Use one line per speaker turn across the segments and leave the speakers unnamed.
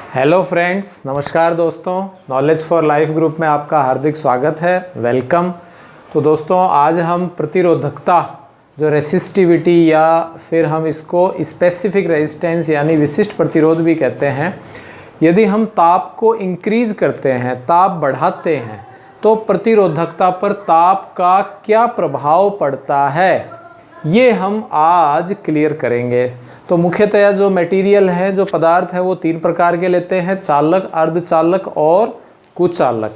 Hello friends, नमस्कार दोस्तों। Knowledge for life group में आपका हार्दिक स्वागत है, वेलकम। तो दोस्तों, आज हम प्रतिरोधकता जो रेसिस्टिविटी या फिर हम इसको स्पेसिफिक रेजिस्टेंस यानी विशिष्ट प्रतिरोध भी कहते हैं, यदि हम ताप को इंक्रीज करते हैं, ताप बढ़ाते हैं, तो प्रतिरोधकता पर ताप का क्या प्रभाव पड़ता है, ये हम आज क्लियर करेंगे। तो मुख्यतया जो मटेरियल है, जो पदार्थ है, वो तीन प्रकार के लेते हैं: चालक, अर्धचालक और कुचालक।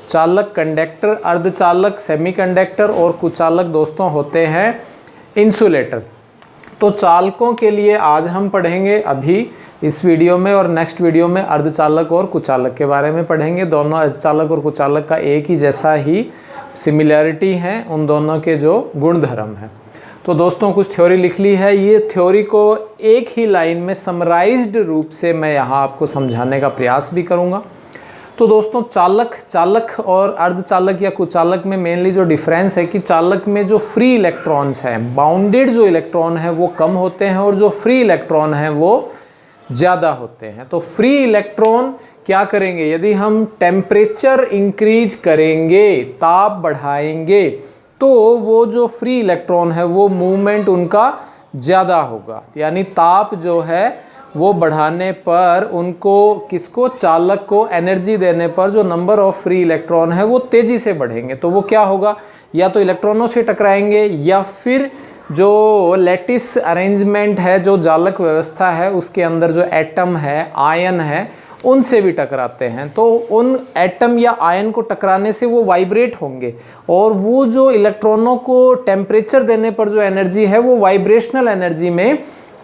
चालक कंडक्टर, अर्धचालक सेमीकंडक्टर और कुचालक दोस्तों होते हैं इंसुलेटर। तो चालकों के लिए आज हम पढ़ेंगे अभी इस वीडियो में, और नेक्स्ट वीडियो में अर्धचालक और कुचालक के बारे में पढ़ेंगे। दोनों अर्धचालक और कुचालक का एक ही जैसा ही सिमिलैरिटी है, उन दोनों के जो गुण धर्म हैं। तो दोस्तों, कुछ थ्योरी लिख ली है। ये थ्योरी को एक ही लाइन में समराइज्ड रूप से मैं यहाँ आपको समझाने का प्रयास भी करूँगा। तो दोस्तों, चालक और अर्धचालक या कुचालक में मेनली जो डिफरेंस है कि चालक में जो फ्री इलेक्ट्रॉन्स हैं, बाउंडेड जो इलेक्ट्रॉन है वो कम होते हैं और जो फ्री इलेक्ट्रॉन है वो ज़्यादा होते हैं। तो फ्री इलेक्ट्रॉन क्या करेंगे? यदि हम टेम्परेचर इंक्रीज करेंगे, ताप बढ़ाएंगे, तो वो जो फ्री इलेक्ट्रॉन है वो मूवमेंट उनका ज़्यादा होगा। यानी ताप जो है वो बढ़ाने पर उनको, किसको? चालक को एनर्जी देने पर जो नंबर ऑफ फ्री इलेक्ट्रॉन है वो तेज़ी से बढ़ेंगे। तो वो क्या होगा? या तो इलेक्ट्रॉनों से टकराएंगे या फिर जो लैटिस अरेंजमेंट है, जो जालक व्यवस्था है, उसके अंदर जो एटम है, आयन है, उनसे भी टकराते हैं। तो उन एटम या आयन को टकराने से वो वाइब्रेट होंगे और वो जो इलेक्ट्रॉनों को टेम्परेचर देने पर जो एनर्जी है वो वाइब्रेशनल एनर्जी में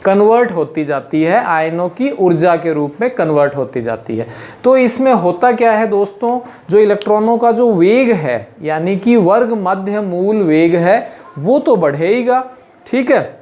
कन्वर्ट होती जाती है, आयनों की ऊर्जा के रूप में कन्वर्ट होती जाती है। तो इसमें होता क्या है दोस्तों, जो इलेक्ट्रॉनों का जो वेग है, यानी कि वर्ग मध्य मूल वेग है, वो तो बढ़ेगा, ठीक है।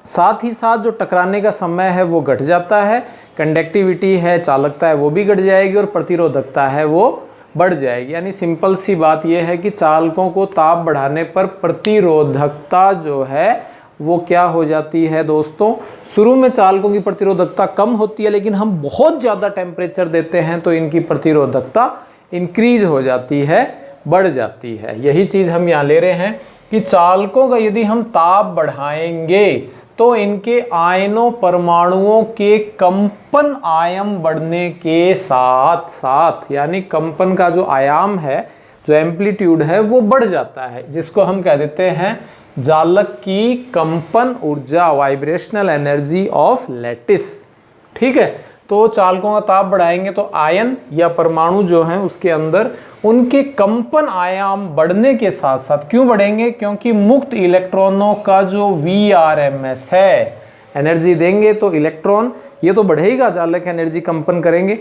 साथ ही साथ जो टकराने का समय है वो घट जाता है, कंडक्टिविटी है, चालकता है, वो भी घट जाएगी और प्रतिरोधकता है वो बढ़ जाएगी। यानी सिंपल सी बात यह है कि चालकों को ताप बढ़ाने पर प्रतिरोधकता जो है वो क्या हो जाती है दोस्तों? शुरू में चालकों की प्रतिरोधकता कम होती है, लेकिन हम बहुत ज़्यादा टेम्परेचर देते हैं तो इनकी प्रतिरोधकता इंक्रीज हो जाती है, बढ़ जाती है। यही चीज़ हम यहाँ ले रहे हैं कि चालकों का यदि हम ताप बढ़ाएंगे तो इनके आयनों, परमाणुओं के कंपन आयाम बढ़ने के साथ साथ, यानी कंपन का जो आयाम है, जो एम्पलीट्यूड है, वो बढ़ जाता है, जिसको हम कह देते हैं जालक की कंपन ऊर्जा, वाइब्रेशनल एनर्जी ऑफ लैटिस, ठीक है। तो चालकों का ताप बढ़ाएंगे तो आयन या परमाणु जो हैं उसके अंदर उनके कंपन आयाम बढ़ने के साथ साथ, क्यों बढ़ेंगे? क्योंकि मुक्त इलेक्ट्रॉनों का जो VRMS है, एनर्जी देंगे तो इलेक्ट्रॉन ये तो बढ़ेगा, चालक एनर्जी कंपन करेंगे।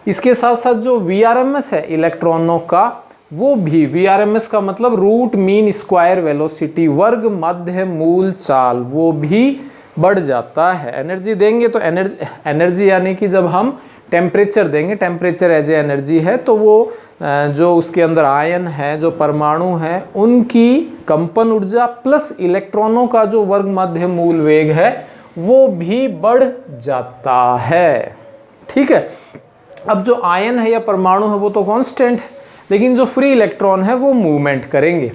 इसके साथ साथ जो VRMS है इलेक्ट्रॉनों का, वो भी, VRMS का मतलब रूट मीन स्क्वायर वेलोसिटी, वर्ग मध्य मूल चाल, वो भी बढ़ जाता है। एनर्जी देंगे तो एनर्जी यानी कि जब हम टेम्परेचर देंगे, टेम्परेचर एज ए एनर्जी है, तो वो जो उसके अंदर आयन है, जो परमाणु हैं, उनकी कंपन ऊर्जा प्लस इलेक्ट्रॉनों का जो वर्ग मध्य मूल वेग है वो भी बढ़ जाता है, ठीक है। अब जो आयन है या परमाणु है वो तो कांस्टेंट है, लेकिन जो फ्री इलेक्ट्रॉन है वो मूवमेंट करेंगे।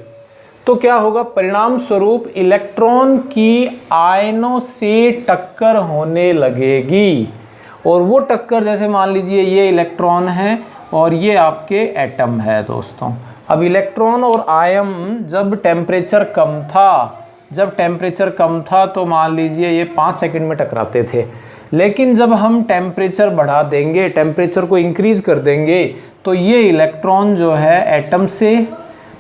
तो क्या होगा? परिणाम स्वरूप इलेक्ट्रॉन की आयनों से टक्कर होने लगेगी, और वो टक्कर, जैसे मान लीजिए ये इलेक्ट्रॉन है और ये आपके एटम है दोस्तों। अब इलेक्ट्रॉन और आयन जब टेम्परेचर कम था तो मान लीजिए ये 5 सेकंड में टकराते थे, लेकिन जब हम टेम्परेचर बढ़ा देंगे, टेम्परेचर को इंक्रीज कर देंगे, तो ये इलेक्ट्रॉन जो है एटम से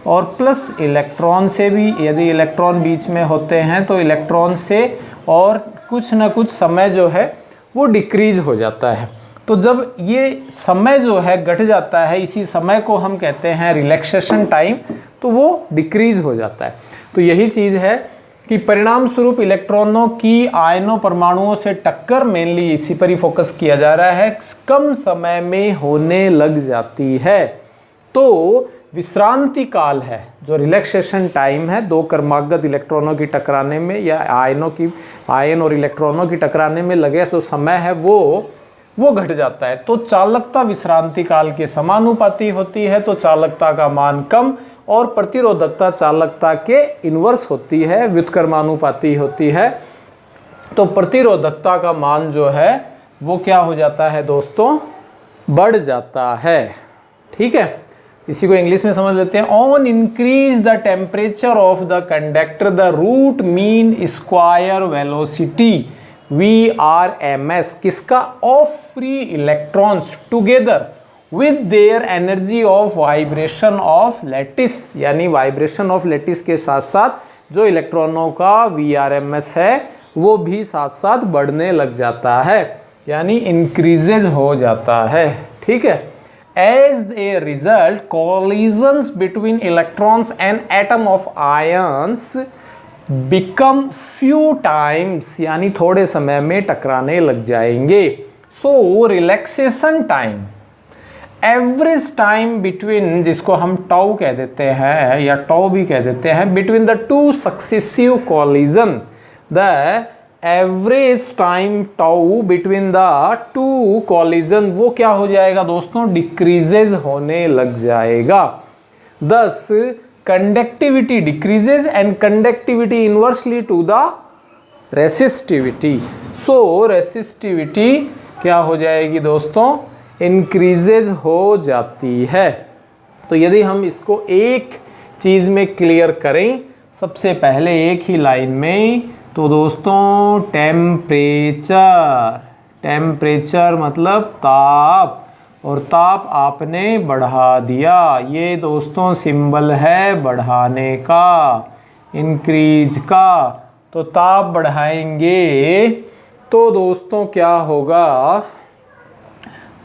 और प्लस इलेक्ट्रॉन से भी, यदि इलेक्ट्रॉन बीच में होते हैं तो इलेक्ट्रॉन से और कुछ ना कुछ समय जो है वो डिक्रीज हो जाता है। तो जब ये समय जो है घट जाता है, इसी समय को हम कहते हैं रिलैक्सेशन टाइम, तो वो डिक्रीज हो जाता है। तो यही चीज़ है कि परिणाम स्वरूप इलेक्ट्रॉनों की आयनों, परमाणुओं से टक्कर, मेनली इसी पर ही फोकस किया जा रहा है, कम समय में होने लग जाती है। तो विश्रांति काल है, जो रिलैक्सेशन टाइम है, दो क्रमागत इलेक्ट्रॉनों की टकराने में या आयन और इलेक्ट्रॉनों की टकराने में लगे जो समय है वो वो घट जाता है। तो चालकता विश्रांति काल के समानुपाती होती है, तो चालकता का मान कम, और प्रतिरोधकता चालकता के इन्वर्स होती है, व्युत्क्रमानुपाती होती है। तो प्रतिरोधकता का मान जो है वो क्या हो जाता है दोस्तों, बढ़ जाता है। ठीक है, इसी को इंग्लिश में समझ लेते हैं। On increase the temperature of the conductor the root mean square velocity VRMS किसका, of free electrons together with their energy of vibration of lattice, यानी वाइब्रेशन ऑफ लैटिस के साथ साथ जो इलेक्ट्रॉनों का VRMS है वो भी साथ साथ बढ़ने लग जाता है, यानी इंक्रीजेज हो जाता है। ठीक है, as a result collisions between electrons and atom of ions become few times, यानी थोड़े समय में टकराने लग जाएंगे। so relaxation time, average time between, जिसको हम टाउ कह देते हैं या टाउ भी कह देते हैं, between the two successive collision, the average time tau between the two collision वो क्या हो जाएगा दोस्तों, डिक्रीजेज होने लग जाएगा। Thus conductivity decreases and conductivity inversely to the resistivity. So resistivity क्या हो जाएगी दोस्तों, इंक्रीजेज हो जाती है। तो यदि हम इसको एक चीज़ में क्लियर करें, सबसे पहले एक ही लाइन में, तो दोस्तों टेम्परेचर मतलब ताप, और ताप आपने बढ़ा दिया, ये दोस्तों सिंबल है बढ़ाने का, इंक्रीज का। तो ताप बढ़ाएंगे तो दोस्तों क्या होगा,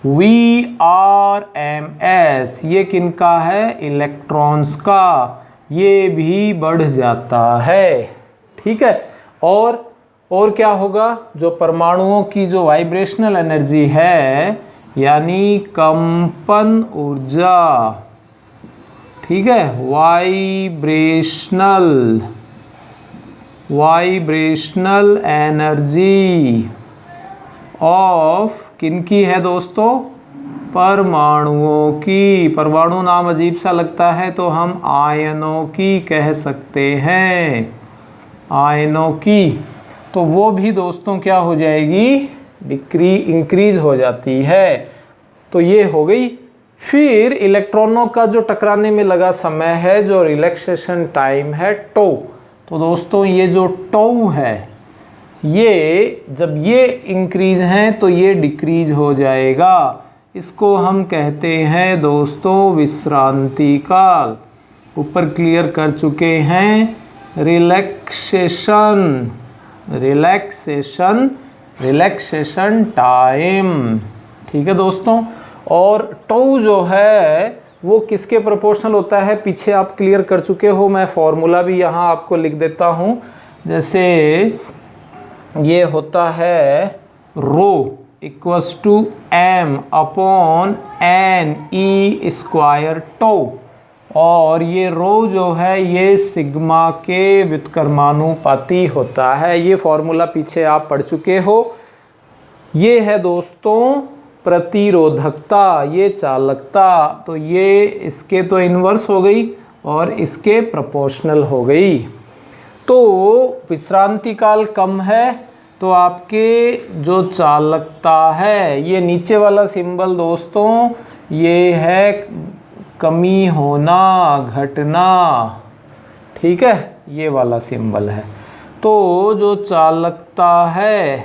VRMS ये किनका है, इलेक्ट्रॉन्स का, ये भी बढ़ जाता है। ठीक है, और क्या होगा, जो परमाणुओं की जो वाइब्रेशनल एनर्जी है, यानी कंपन ऊर्जा, ठीक है, वाइब्रेशनल एनर्जी ऑफ किनकी है दोस्तों, परमाणुओं की। परमाणु नाम अजीब सा लगता है तो हम आयनों की कह सकते हैं, आयनों की। तो वो भी दोस्तों क्या हो जाएगी, इंक्रीज हो जाती है। तो ये हो गई। फिर इलेक्ट्रॉनों का जो टकराने में लगा समय है, जो रिलैक्सेशन टाइम है, टो। तो दोस्तों ये जो टो है, ये जब ये इंक्रीज हैं तो ये डिक्रीज हो जाएगा। इसको हम कहते हैं दोस्तों विश्रांति काल। ऊपर क्लियर कर चुके हैं, रिलैक्सेशन टाइम। ठीक है दोस्तों, और टो जो है वो किसके प्रोपोर्शनल होता है, पीछे आप क्लियर कर चुके हो। मैं फॉर्मूला भी यहाँ आपको लिख देता हूँ। जैसे ये होता है rho equals to m upon n e square टो, और ये रो जो है ये सिग्मा के व्युत्क्रमानुपाती होता है। ये फॉर्मूला पीछे आप पढ़ चुके हो। ये है दोस्तों प्रतिरोधकता, ये चालकता। तो ये इसके तो इन्वर्स हो गई और इसके प्रोपोर्शनल हो गई। तो विश्रांति काल कम है तो आपके जो चालकता है, ये नीचे वाला सिंबल दोस्तों ये है कमी होना, घटना। ठीक है, ये वाला सिंबल है। तो जो चालकता है,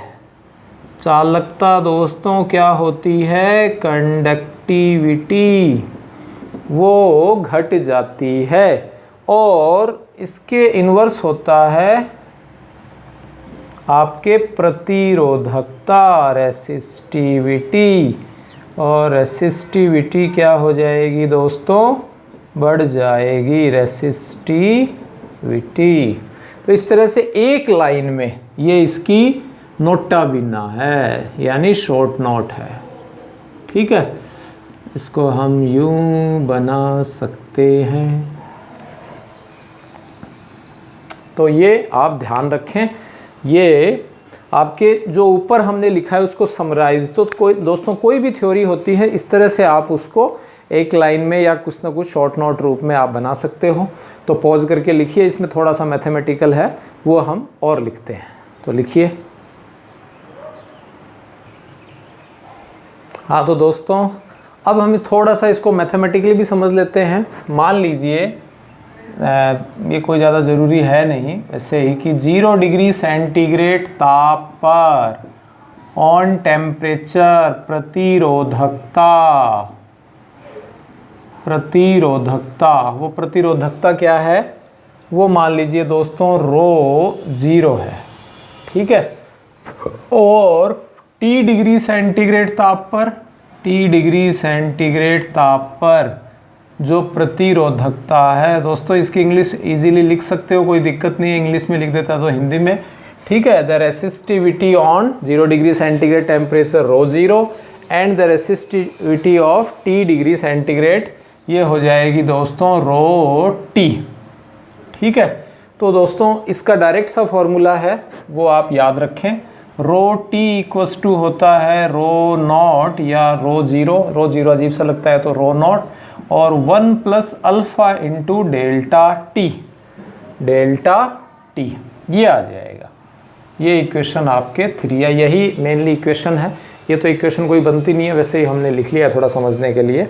चालकता दोस्तों क्या होती है, कंडक्टिविटी, वो घट जाती है। और इसके इन्वर्स होता है आपके प्रतिरोधकता, रेसिस्टिविटी। और रेसिस्टिविटी क्या हो जाएगी दोस्तों, बढ़ जाएगी रेसिस्टिविटी। तो इस तरह से एक लाइन में ये इसकी नोटा बिना है, यानी शॉर्ट नोट है। ठीक है, इसको हम यूं बना सकते हैं। तो ये आप ध्यान रखें, ये आपके जो ऊपर हमने लिखा है उसको समराइज, तो कोई भी थ्योरी होती है इस तरह से आप उसको एक लाइन में या कुछ ना कुछ शॉर्ट नोट रूप में आप बना सकते हो। तो पॉज करके लिखिए, इसमें थोड़ा सा मैथमेटिकल है वो हम और लिखते हैं, तो लिखिए। हाँ तो दोस्तों अब हम थोड़ा सा इसको मैथमेटिकली भी समझ लेते हैं। मान लीजिए ये कोई ज़्यादा ज़रूरी है नहीं वैसे ही, कि 0 डिग्री सेंटीग्रेड ताप पर ऑन टेम्परेचर प्रतिरोधकता वो प्रतिरोधकता क्या है, वो मान लीजिए दोस्तों रो 0 है, ठीक है। और T डिग्री सेंटीग्रेड ताप पर जो प्रतिरोधकता है दोस्तों, इसकी इंग्लिश इजीली लिख सकते हो, कोई दिक्कत नहीं है, इंग्लिश में लिख देता तो हिंदी में, ठीक है। The resistivity on 0 degree centigrade temperature rho 0 and the resistivity of T degree centigrade, ये हो जाएगी दोस्तों रो T, ठीक है। तो दोस्तों इसका डायरेक्ट सा फॉर्मूला है वो आप याद रखें, रो T इक्वस टू होता है रो नॉट या रो जीरो अजीब सा लगता है तो रो नॉट, और 1 plus alpha into delta T ये आ जाएगा। ये इक्वेशन आपके 3 है, यही मेनली इक्वेशन है। ये तो इक्वेशन कोई बनती नहीं है, वैसे ही हमने लिख लिया है थोड़ा समझने के लिए,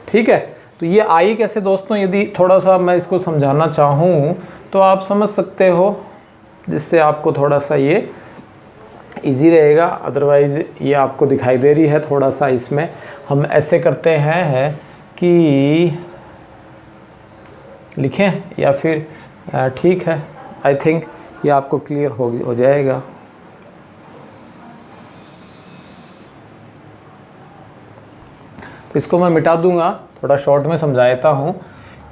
ठीक है। तो ये आई कैसे दोस्तों, यदि थोड़ा सा मैं इसको समझाना चाहूँ तो आप समझ सकते हो, जिससे आपको थोड़ा सा ये इजी रहेगा। अदरवाइज़ ये आपको दिखाई दे रही है थोड़ा सा, इसमें हम ऐसे करते हैं कि लिखें या फिर ठीक है, आई थिंक ये आपको क्लियर हो जाएगा। तो इसको मैं मिटा दूंगा, थोड़ा शॉर्ट में समझाता हूँ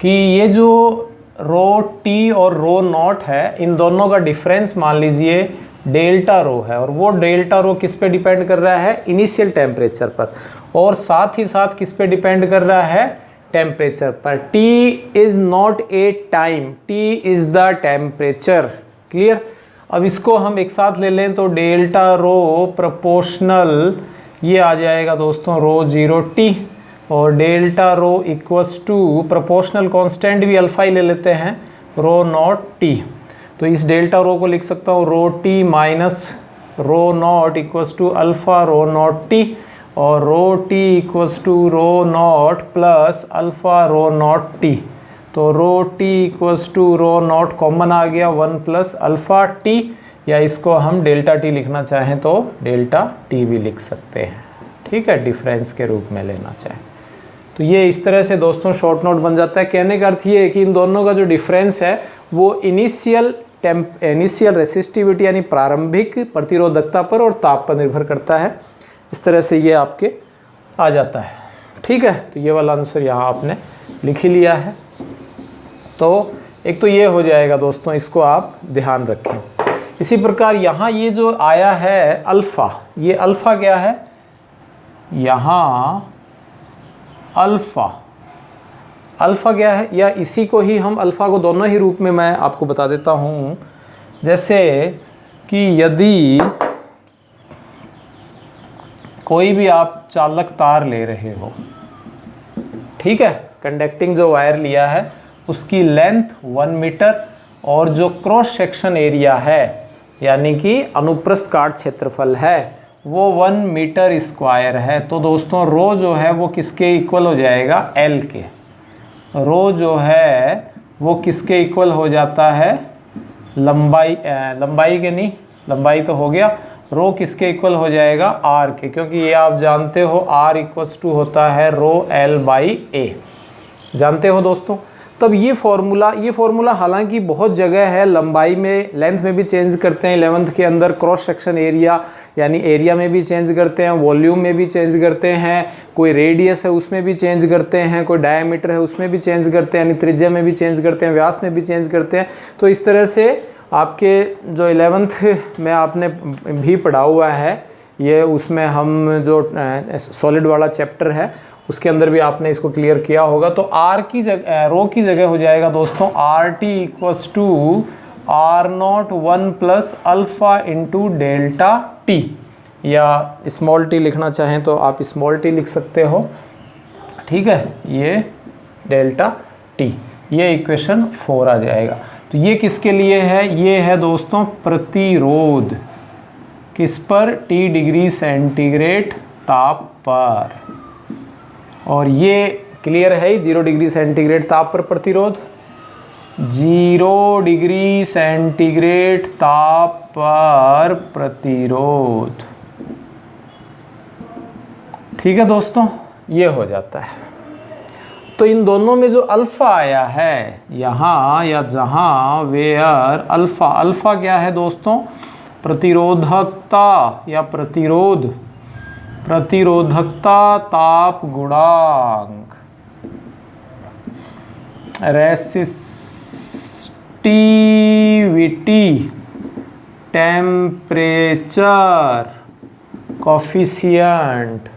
कि ये जो रो टी और रो नॉट है, इन दोनों का डिफरेंस मान लीजिए डेल्टा रो है, और वो डेल्टा रो किस पे डिपेंड कर रहा है, इनिशियल टेम्परेचर पर, और साथ ही साथ किस पे डिपेंड कर रहा है, टेम्परेचर पर। T is not a time, T is the temperature, clear. अब इसको हम एक साथ ले लें तो डेल्टा रो प्रोपोर्शनल, ये आ जाएगा दोस्तों रो 0 T, और delta rho equals to proportional constant भी अल्फा ही ले लेते हैं, रो नॉट T। तो इस डेल्टा रो को लिख सकता हूँ rho T minus rho nought equals to alpha rho nought T, और rho T equals to rho nought plus alpha rho nought T। तो rho T equals to rho nought common आ गया 1 plus alpha T, या इसको हम delta T लिखना चाहें तो डेल्टा T भी लिख सकते हैं, ठीक है, डिफरेंस के रूप में लेना चाहें तो ये इस तरह से दोस्तों शॉर्ट नोट बन जाता है। कहने का अर्थ ये है कि इन दोनों का जो डिफरेंस है वो इनिशियल रेसिस्टिविटी यानी प्रारंभिक प्रतिरोधकता पर और ताप पर निर्भर करता है। इस तरह से ये आपके आ जाता है, ठीक है। तो ये वाला आंसर यहाँ आपने लिख ही लिया है। तो एक तो ये हो जाएगा दोस्तों, इसको आप ध्यान रखें। इसी प्रकार यहाँ ये जो आया है अल्फ़ा, ये अल्फ़ा क्या है, यहाँ अल्फ़ा क्या है, या इसी को ही हम अल्फ़ा को दोनों ही रूप में मैं आपको बता देता हूँ। जैसे कि यदि कोई भी आप चालक तार ले रहे हो, ठीक है, कंडक्टिंग जो वायर लिया है उसकी लेंथ 1 मीटर, और जो क्रॉस सेक्शन एरिया है यानी कि अनुप्रस्थ काट क्षेत्रफल है वो 1 मीटर स्क्वायर है। तो दोस्तों रो जो है वो किसके इक्वल हो जाएगा, एल के। रो जो है वो किसके इक्वल हो जाता है, लंबाई के नहीं, लंबाई तो हो गया, रो किसके इक्वल हो जाएगा, आर के, क्योंकि ये आप जानते हो आर इक्वल्स टू होता है रो एल बाई ए, जानते हो दोस्तों। तब ये फॉर्मूला हालांकि बहुत जगह है, लंबाई में लेंथ में भी चेंज करते हैं 11th के अंदर, क्रॉस सेक्शन एरिया यानी एरिया में भी चेंज करते हैं, वॉल्यूम में भी चेंज करते हैं, कोई रेडियस है उसमें भी चेंज करते हैं, कोई डायमीटर है उसमें भी चेंज करते हैं, यानी त्रिज्या में भी चेंज करते हैं, व्यास में भी चेंज करते हैं। तो इस तरह से आपके जो 11th में आपने भी पढ़ा हुआ है, ये उसमें हम जो सॉलिड वाला चैप्टर है उसके अंदर भी आपने इसको क्लियर किया होगा। तो आर की जगह रो की जगह हो जाएगा दोस्तों R T equals to R0 1 plus alpha into delta T, या स्मॉल टी लिखना चाहें तो आप स्मॉल टी लिख सकते हो, ठीक है, ये डेल्टा टी, ये इक्वेशन 4 आ जाएगा। तो ये किसके लिए है? ये है दोस्तों प्रतिरोध, किस पर? T डिग्री सेंटीग्रेड ताप पर, और ये क्लियर है 0 डिग्री सेंटीग्रेड ताप पर प्रतिरोध, 0 डिग्री सेंटीग्रेड ताप पर प्रतिरोध, ठीक है दोस्तों, ये हो जाता है। तो इन दोनों में जो अल्फ़ा आया है यहाँ या जहाँ, वेयर अल्फ़ा, अल्फ़ा क्या है दोस्तों? प्रतिरोधकता या प्रतिरोध, प्रतिरोधकता ताप गुणांक, resistivity temperature coefficient,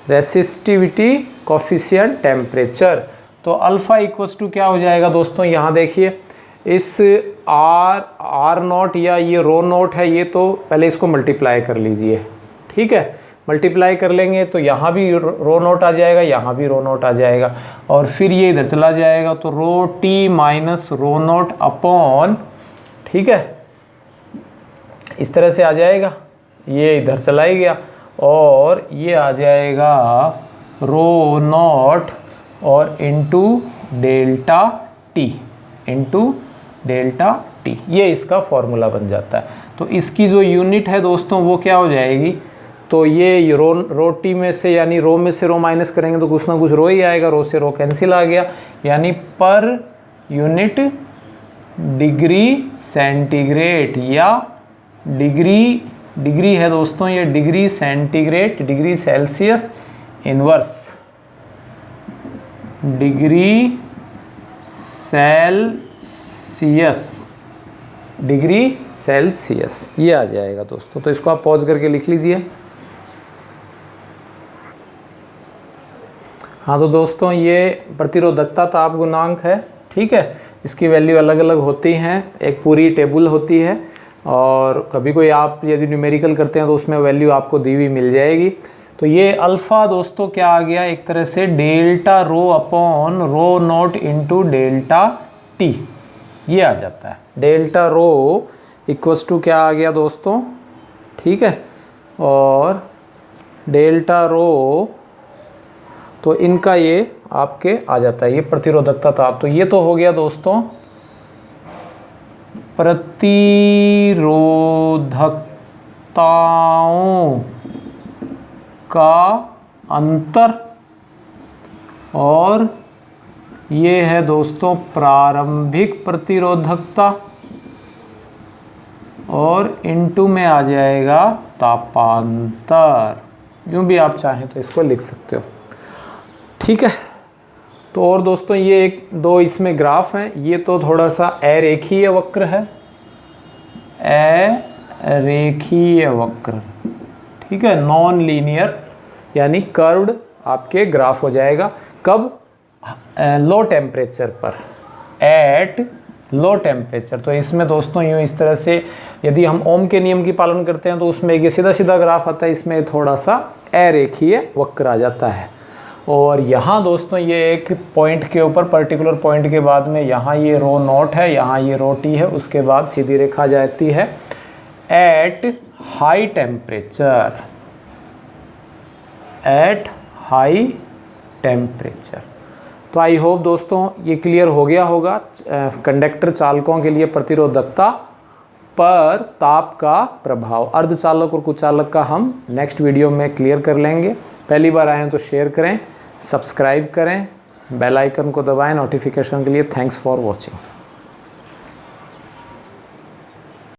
resistivity coefficient temperature. तो अल्फ़ा इक्वल्स टू क्या हो जाएगा दोस्तों? यहाँ देखिए, इस आर नॉट या ये रो नॉट है, ये तो पहले इसको मल्टीप्लाई कर लीजिए, ठीक है, मल्टीप्लाई कर लेंगे तो यहाँ भी रो नॉट आ जाएगा, यहाँ भी रो नॉट आ जाएगा, और फिर ये इधर चला जाएगा, तो rho T minus rho not upon, ठीक है, इस तरह से आ जाएगा, ये इधर चला ही गया, और ये आ जाएगा रो नॉट और into delta T, into delta T, ये इसका फॉर्मूला बन जाता है। तो इसकी जो यूनिट है दोस्तों वो क्या हो जाएगी? तो ये रो टी में से, यानी रो में से रो माइनस करेंगे तो कुछ ना कुछ रो ही आएगा, रो से रो कैंसिल आ गया, यानी पर यूनिट डिग्री सेंटीग्रेड, या डिग्री है दोस्तों, ये degree centigrade, degree Celsius inverse, degree Celsius, ये आ जाएगा दोस्तों। तो इसको आप पॉज करके लिख लीजिए। हाँ तो दोस्तों ये प्रतिरोधकता ताप गुणांक है, ठीक है, इसकी वैल्यू अलग अलग होती हैं, एक पूरी टेबल होती है, और कभी कोई आप यदि न्यूमेरिकल करते हैं तो उसमें वैल्यू आपको दी हुई मिल जाएगी। तो ये अल्फ़ा दोस्तों क्या आ गया? एक तरह से delta rho upon rho not into delta T, ये आ जाता है। डेल्टा रो इक्वल्स टू क्या आ गया दोस्तों? ठीक है, और डेल्टा रो, तो इनका ये आपके आ जाता है, ये प्रतिरोधकता ताप। तो ये तो हो गया दोस्तों प्रतिरोधकताओं का अंतर, और ये है दोस्तों प्रारंभिक प्रतिरोधकता, और इनटू में आ जाएगा तापांतर, यूँ भी आप चाहें तो इसको लिख सकते हो, ठीक है। तो और दोस्तों ये एक दो इसमें ग्राफ हैं, ये तो थोड़ा सा अरेखीय वक्र है, अरेखीय वक्र, ठीक है, नॉन लीनियर, यानी कर्व्ड आपके ग्राफ हो जाएगा। कब? लो टेम्परेचर पर, एट लो टेम्परेचर। तो इसमें दोस्तों यूँ इस तरह से यदि हम ओम के नियम की पालन करते हैं तो उसमें एक सीधा सीधा ग्राफ आता है, इसमें थोड़ा सा अरेखीय वक्र आ जाता है। और यहाँ दोस्तों ये एक पॉइंट के ऊपर, पर्टिकुलर पॉइंट के बाद में यहाँ ये रो नॉट है, यहाँ ये रो टी है, उसके बाद सीधी रेखा जाती है at high temperature, at high temperature. तो आई होप दोस्तों ये क्लियर हो गया होगा कंडक्टर चालकों के लिए प्रतिरोधकता पर ताप का प्रभाव। अर्धचालक और कुचालक का हम नेक्स्ट वीडियो में क्लियर कर लेंगे। पहली बार आए हैं तो शेयर करें, सब्सक्राइब करें, बेल आइकन को दबाएं नोटिफिकेशन के लिए। Thanks for watching.